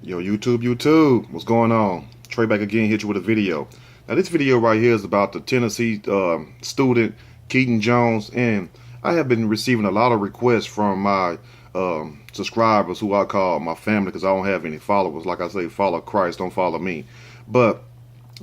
Yo, YouTube, what's going on? Trey back again, hit you with a video. Now, this video right here is about the Tennessee student, Keaton Jones, and I have been receiving a lot of requests from my subscribers, who I call my family, because I don't have any followers. Like I say, follow Christ, don't follow me. But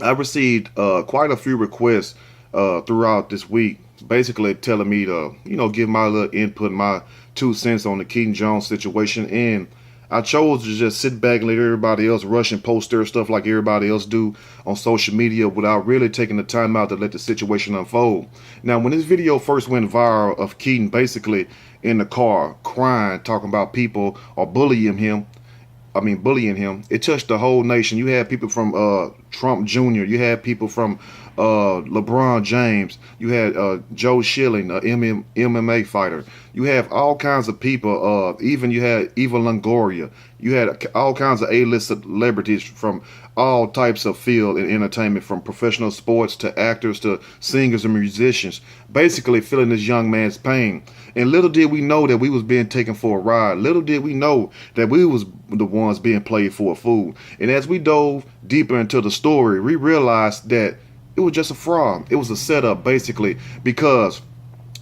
I received quite a few requests throughout this week, basically telling me to, give my little input, my 2 cents on the Keaton Jones situation, and I chose to just sit back and let everybody else rush and post their stuff like everybody else do on social media without really taking the time out to let the situation unfold. Now, when this video first went viral of Keaton basically in the car crying, talking about people are bullying him, it touched the whole nation. You had people from Trump Jr., you had people from LeBron James, you had Joe Schilling, an MMA fighter. You have all kinds of people, even you had Eva Longoria. You had all kinds of A-list celebrities from all types of field and entertainment, from professional sports to actors to singers and musicians, basically feeling this young man's pain. And little did we know that we was being taken for a ride. Little did we know that we was the ones being played for a fool. And as we dove deeper into the story, we realized that it was just a fraud. It was a setup, basically, because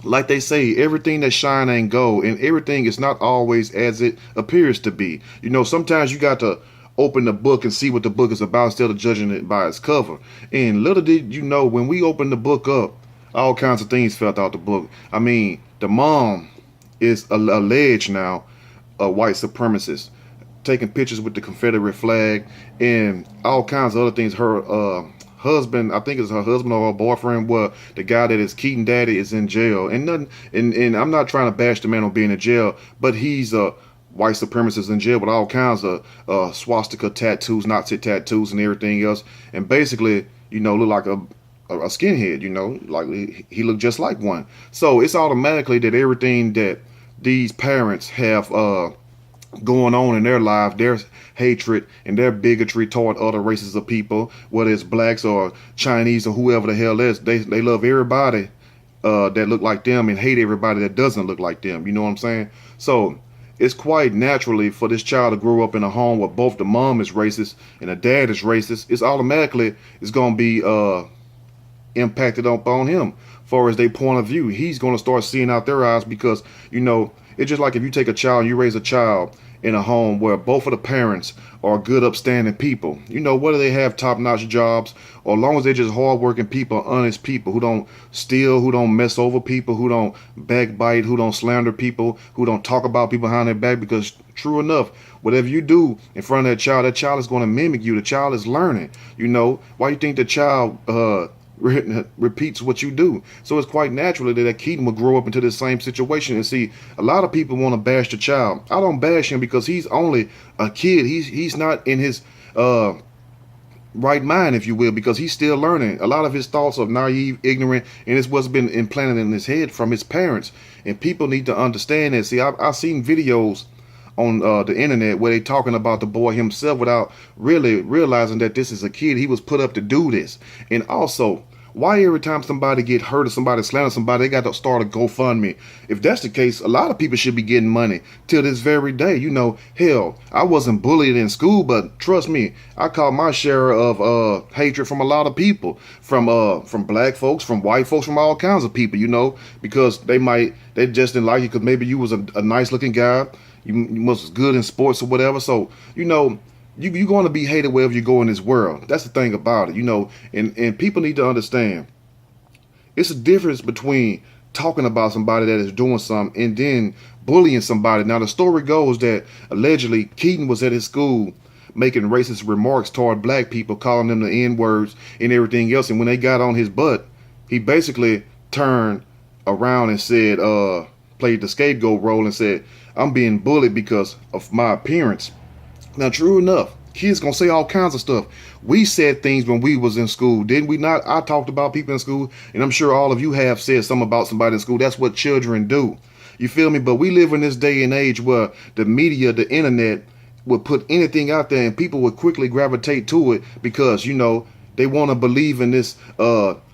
like they say, everything that shine ain't gold, and everything is not always as it appears to be. Sometimes you got to open the book and see what the book is about instead of judging it by its cover. And little did you know, when we opened the book up, all kinds of things fell out the book. I mean, the mom is alleged now a white supremacist, taking pictures with the Confederate flag and all kinds of other things. Her husband, I think it's her husband or her boyfriend, the guy that is Keaton daddy, is in jail. And nothing, and I'm not trying to bash the man on being in jail, but he's a white supremacist in jail with all kinds of swastika tattoos, Nazi tattoos and everything else. And basically, look like a skinhead, like he looked just like one. So it's automatically that everything that these parents have going on in their life, their hatred and their bigotry toward other races of people, whether it's blacks or Chinese or whoever the hell is, they love everybody that look like them and hate everybody that doesn't look like them. You know what I'm saying? So it's quite naturally for this child to grow up in a home where both the mom is racist and the dad is racist. It's automatically going to be impacted upon him. Far as their point of view, he's going to start seeing out their eyes, because it's just like if you take a child, you raise a child in a home where both of the parents are good, upstanding people. Whether they have top-notch jobs or as long as they're just hard-working people, honest people who don't steal, who don't mess over people, who don't backbite, who don't slander people, who don't talk about people behind their back. Because true enough, whatever you do in front of that child is going to mimic you. The child is learning. Why you think the child repeats what you do? So it's quite natural that Keaton will grow up into this same situation. And see, a lot of people want to bash the child. I don't bash him because he's only a kid. He's not in his right mind, if you will, because he's still learning. A lot of his thoughts are naive, ignorant, and it's what's been implanted in his head from his parents. And people need to understand that. See, I've seen videos on the internet where they talking about the boy himself without really realizing that this is a kid. He was put up to do this. And also, why every time somebody get hurt or somebody slander somebody, they got to start a GoFundMe? If that's the case, a lot of people should be getting money till this very day. Hell, I wasn't bullied in school, but trust me, I caught my share of hatred from a lot of people, from black folks, from white folks, from all kinds of people, because they just didn't like you because maybe you was a nice looking guy. You was good in sports or whatever. So, you're going to be hated wherever you go in this world. That's the thing about it, and people need to understand. It's a difference between talking about somebody that is doing something and then bullying somebody. Now, the story goes that allegedly Keaton was at his school making racist remarks toward black people, calling them the N-words and everything else. And when they got on his butt, he basically turned around and said, played the scapegoat role and said, I'm being bullied because of my appearance. Now, true enough, kids gonna say all kinds of stuff. We said things when we was in school, didn't we not? I talked about people in school, and I'm sure all of you have said something about somebody in school. That's what children do. You feel me? But we live in this day and age where the media, the internet, would put anything out there and people would quickly gravitate to it because, they want to believe in this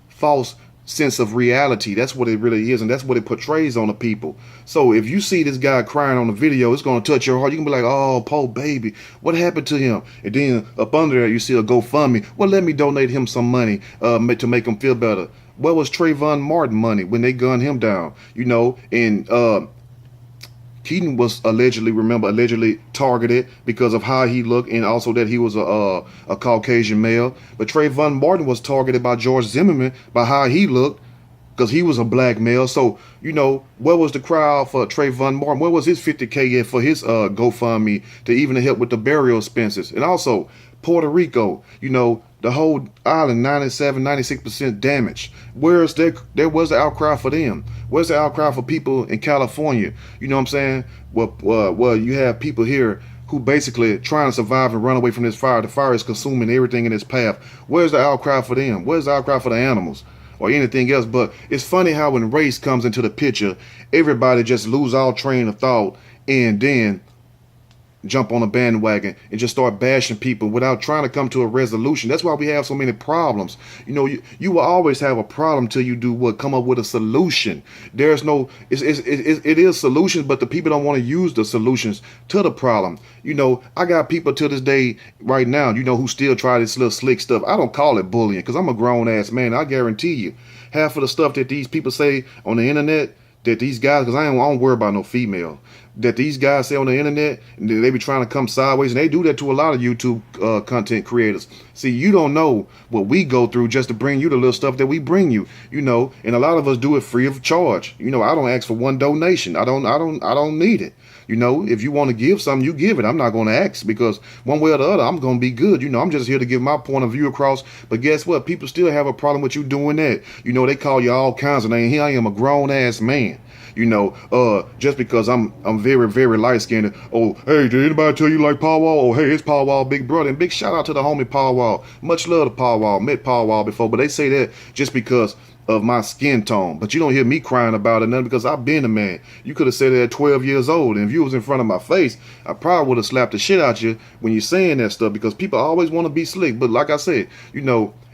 false sense of reality. That's what it really is, and that's what it portrays on the people. So if you see this guy crying on the video, it's going to touch your heart. You can be like, oh, poor baby, what happened to him? And then up under there, you see a GoFundMe. Well, let me donate him some money to make him feel better. What was Trayvon Martin money when they gunned him down? And Keaton was allegedly targeted because of how he looked, and also that he was a Caucasian male. But Trayvon Martin was targeted by George Zimmerman by how he looked, because he was a black male. So, where was the crowd for Trayvon Martin? Where was his 50K for his GoFundMe to even help with the burial expenses? And also, Puerto Rico, the whole island, 96% damaged. There was the outcry for them? Where's the outcry for people in California? You know what I'm saying? Well, you have people here who basically trying to survive and run away from this fire. The fire is consuming everything in its path. Where's the outcry for them? Where's the outcry for the animals? Or anything else? But it's funny how when race comes into the picture, everybody just lose all train of thought and then jump on a bandwagon and just start bashing people without trying to come to a resolution. That's why we have so many problems. You will always have a problem till you do what? Come up with a solution. There's no, it is solutions, but the people don't want to use the solutions to the problem. I got people to this day right now, who still try this little slick stuff. I don't call it bullying because I'm a grown ass man. I guarantee you, half of the stuff that these people say on the internet, that these guys, because I don't worry about no female, that these guys say on the internet, and they be trying to come sideways, and they do that to a lot of YouTube content creators. See, you don't know what we go through just to bring you the little stuff that we bring you, and a lot of us do it free of charge. I don't ask for one donation. I don't need it. If you want to give something, you give it. I'm not going to ask, because one way or the other, I'm going to be good. I'm just here to give my point of view across. But guess what? People still have a problem with you doing that. They call you all kinds of names. Here I am, a grown ass man. Just because I'm very, very light skinned. Oh, hey, did anybody tell you like Paul Wall? Oh, hey, it's Paul Wall, big brother. And big shout out to the homie Paul Wall. Much love to Paul Wall. Met Paul Wall before, but they say that just because of my skin tone. But you don't hear me crying about it none, because I've been a man. You could have said it at 12 years old, and if you was in front of my face, I probably would have slapped the shit out you when you're saying that stuff, because people always want to be slick. But like I said,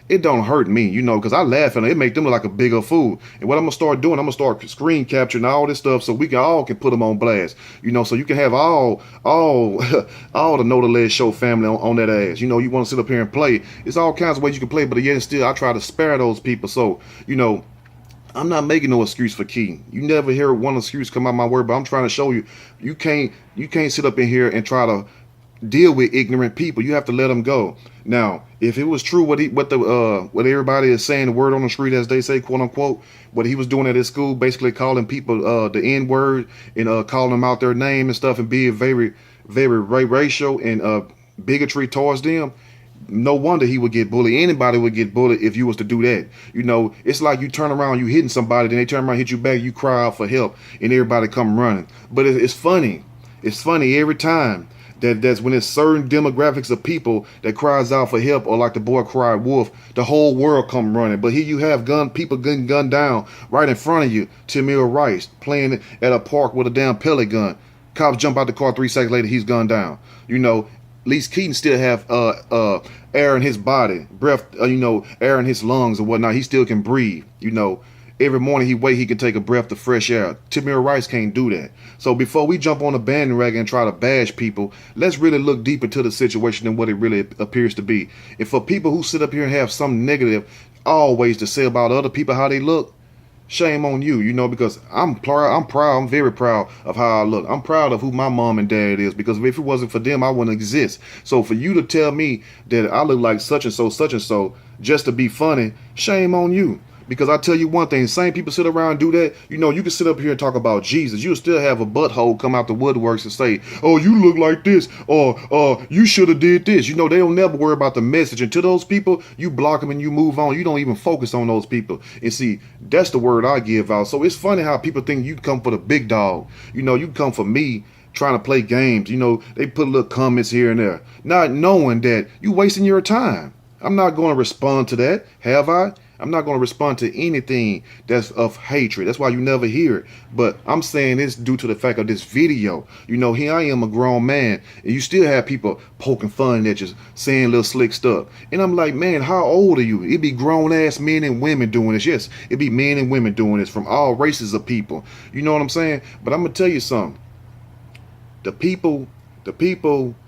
it don't hurt me, because I laugh and it make them look like a bigger fool. And what I'm gonna start doing, I'm gonna start screen capturing all this stuff so we can put them on blast. So you can have all the Know the Ledge Show family on that ass. You want to sit up here and play. It's all kinds of ways you can play, but yet still I try to spare those people. So I'm not making no excuse for Keaton. You never hear one excuse come out my word, but I'm trying to show you, you can't sit up in here and try to deal with ignorant people. You have to let them go. Now, if it was true what everybody is saying, the word on the street, as they say, quote unquote, what he was doing at his school, basically calling people the N word and calling them out their name and stuff, and being very, very racial and bigotry towards them, no wonder he would get bullied. Anybody would get bullied if you was to do that. It's like you turn around, you hitting somebody, then they turn around, hit you back, you cry out for help, and everybody come running. But it's funny. It's funny every time. That's when there's certain demographics of people that cries out for help, or like the boy cried wolf, the whole world come running. But here you have people getting gunned down right in front of you. Tamir Rice playing at a park with a damn pellet gun. Cops jump out the car, 3 seconds later, he's gunned down. At least Keaton still have air in his body, breath, air in his lungs or whatnot. He still can breathe. Every morning he can take a breath of fresh air. Tamir Rice can't do that. So before we jump on the bandwagon and try to bash people, let's really look deep into the situation than what it really appears to be. And for people who sit up here and have something negative always to say about other people, how they look, shame on you, because I'm very proud of how I look. I'm proud of who my mom and dad is, because if it wasn't for them, I wouldn't exist. So for you to tell me that I look like such and so, just to be funny, shame on you. Because I tell you one thing, the same people sit around and do that. You can sit up here and talk about Jesus. You'll still have a butthole come out the woodworks and say, oh, you look like this, or you should have did this. They don't never worry about the message. And to those people, you block them and you move on. You don't even focus on those people. And see, that's the word I give out. So it's funny how people think you come for the big dog. You come for me trying to play games. They put little comments here and there, not knowing that you wasting your time. I'm not going to respond to that, have I? I'm not going to respond to anything that's of hatred. That's why you never hear it. But I'm saying this due to the fact of this video. You know, here I am, a grown man, and you still have people poking fun at you, saying little slick stuff. And I'm like, man, how old are you? It be grown ass men and women doing this. Yes, it be men and women doing this from all races of people. You know what I'm saying? But I'm gonna tell you something. The people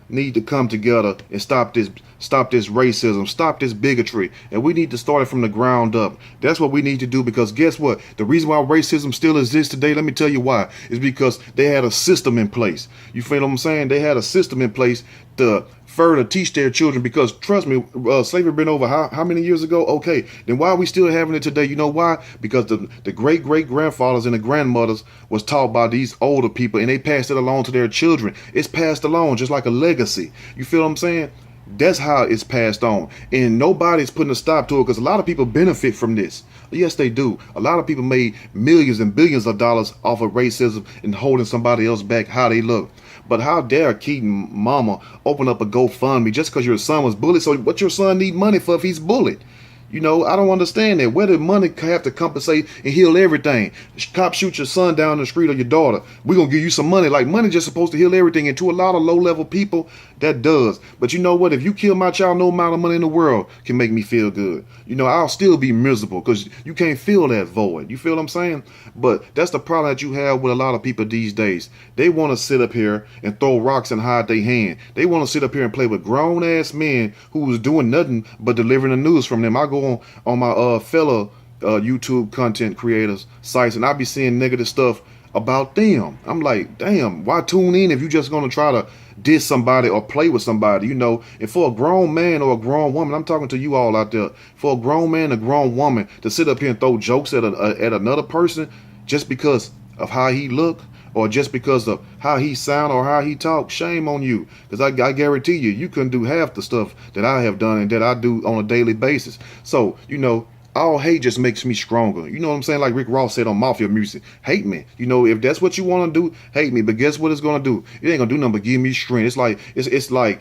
need to come together and stop this racism, stop this bigotry, and we need to start it from the ground up. That's what we need to do, because guess what? The reason why racism still exists today, let me tell you why, is because they had a system in place. You feel what I'm saying? They had a system in place to further teach their children, because trust me, slavery been over how many years ago? Okay, then why are we still having it today? You know why? Because the great-great-grandfathers and the grandmothers was taught by these older people, and they passed it along to their children. It's passed along just like a legacy. You feel what I'm saying? That's how it's passed on, and nobody's putting a stop to it, because a lot of people benefit from this. Yes, they do. A lot of people made millions and billions of dollars off of racism and holding somebody else back how they look. But how dare Keaton mama open up a GoFundMe just because your son was bullied? So what your son need money for if he's bullied? You know, I don't understand that. Where did money have to compensate and heal everything? Cop shoot your son down the street or your daughter, we're going to give you some money. Like, money just supposed to heal everything. And to a lot of low-level people, that does. But you know what? If you kill my child, no amount of money in the world can make me feel good. You know, I'll still be miserable because you can't fill that void. You feel what I'm saying? But that's the problem that you have with a lot of people these days. They want to sit up here and throw rocks and hide their hand. They want to sit up here and play with grown-ass men who was doing nothing but delivering the news from them. I go on my fellow YouTube content creators sites, and I be seeing negative stuff about them. I'm like, damn, why tune in if you just gonna try to diss somebody or play with somebody, you know? And for a grown man or a grown woman, I'm talking to you all out there, for a grown man, a grown woman to sit up here and throw jokes at another person just because of how he look, or just because of how he sound or how he talk, shame on you. Because I guarantee you couldn't do half the stuff that I have done and that I do on a daily basis. So, you know, all hate just makes me stronger. You know what I'm saying? Like Rick Ross said on Mafia Music, hate me. You know, if that's what you want to do, hate me. But guess what it's going to do? It ain't going to do nothing but give me strength. It's like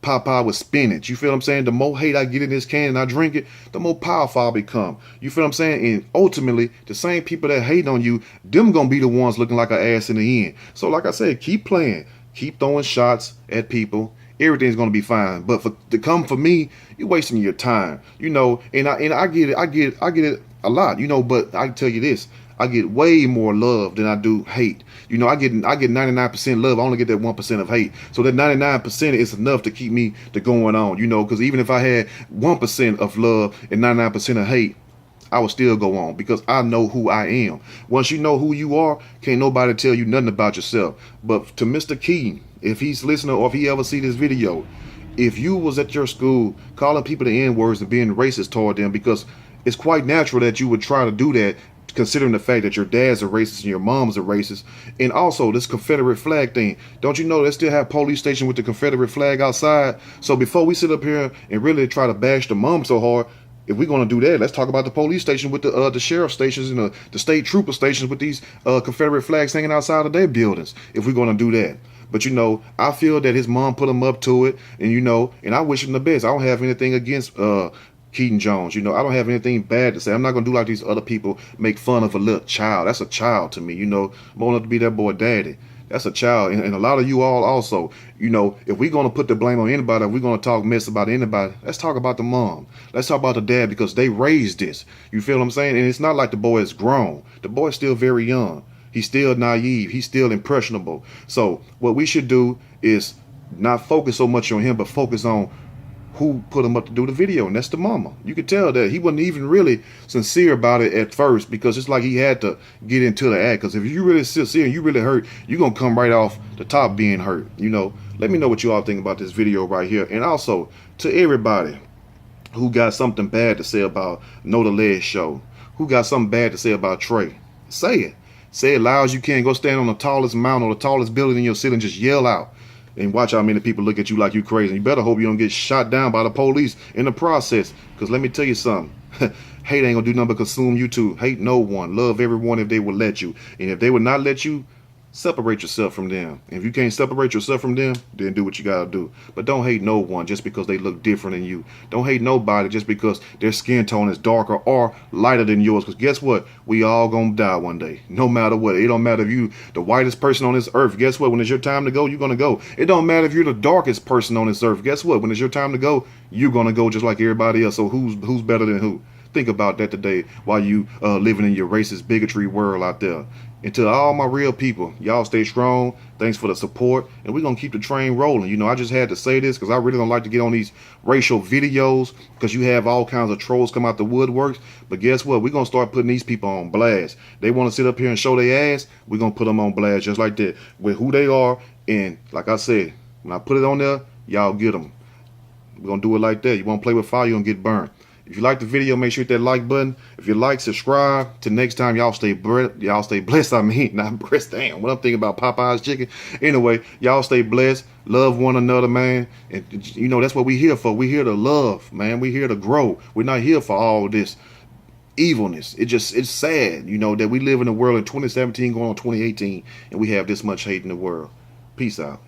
Popeye with spinach. You feel what I'm saying? The more hate I get in this can and I drink it, the more powerful I become. You feel what I'm saying? And ultimately, the same people that hate on you, them going to be the ones looking like an ass in the end. So like I said, keep playing. Keep throwing shots at people. Everything's gonna be fine. But to come for me, you're wasting your time. You know, and I get it a lot, you know, but I tell you this, I get way more love than I do hate. You know, I get 99% love, I only get that 1% of hate. So that 99% is enough to keep me going on, you know, because even if I had 1% of love and 99% of hate, I will still go on, because I know who I am. Once you know who you are, can't nobody tell you nothing about yourself. But to Mr. Keaton, if he's listening or if he ever see this video, if you was at your school calling people the N-words and being racist toward them, because it's quite natural that you would try to do that, considering the fact that your dad's a racist and your mom's a racist. And also this Confederate flag thing, don't you know they still have police station with the Confederate flag outside? So before we sit up here and really try to bash the mom so hard, if we're going to do that, let's talk about the police station with the sheriff stations and the state trooper stations with these Confederate flags hanging outside of their buildings, if we're going to do that. But, you know, I feel that his mom put him up to it, and, you know, and I wish him the best. I don't have anything against Keaton Jones. You know, I don't have anything bad to say. I'm not going to do like these other people, make fun of a little child. That's a child to me, you know. I'm old enough to be that boy daddy. That's a child. And a lot of you all also, you know, if we're going to put the blame on anybody, if we're going to talk mess about anybody, let's talk about the mom. Let's talk about the dad, because they raised this. You feel what I'm saying? And it's not like the boy is grown. The boy is still very young. He's still naive. He's still impressionable. So what we should do is not focus so much on him, but focus on who put him up to do the video, and that's the mama. You could tell that he wasn't even really sincere about it at first, because it's like he had to get into the act. Because if you really sincere and you really hurt, you're going to come right off the top being hurt. You know, let me know what you all think about this video right here. And also, to everybody who got something bad to say about Know the Ledge Show, who got something bad to say about Trey, say it. Say it loud as you can. Go stand on the tallest mountain or the tallest building in your city and just yell out. And watch how many people look at you like you crazy. You better hope you don't get shot down by the police in the process. Because let me tell you something. Hate ain't going to do nothing but consume you too. Hate no one. Love everyone if they will let you. And if they would not let you, separate yourself from them. If you can't separate yourself from them, then do what you gotta do. But don't hate no one just because they look different than you. Don't hate nobody just because their skin tone is darker or lighter than yours. Because guess what? We all gonna die one day. No matter what. It don't matter if you the whitest person on this earth. Guess what? When it's your time to go, you're gonna go. It don't matter if you're the darkest person on this earth. Guess what? When it's your time to go, you're gonna go just like everybody else. So who's better than who? Think about that today while you living in your racist bigotry world out there. And to all my real people, y'all stay strong. Thanks for the support. And we're going to keep the train rolling. You know, I just had to say this because I really don't like to get on these racial videos because you have all kinds of trolls come out the woodworks. But guess what? We're going to start putting these people on blast. They want to sit up here and show their ass. We're going to put them on blast just like that with who they are. And like I said, when I put it on there, y'all get them. We're going to do it like that. You want to play with fire, you're going to get burned. If you like the video, make sure you hit that like button. If you like, subscribe. Till next time, y'all stay blessed. I mean, not breast. Damn, what I'm thinking about Popeye's chicken. Anyway, y'all stay blessed. Love one another, man. And you know that's what we here for. We here to love, man. We here to grow. We're not here for all this evilness. It's sad, you know, that we live in a world in 2017 going on 2018, and we have this much hate in the world. Peace out.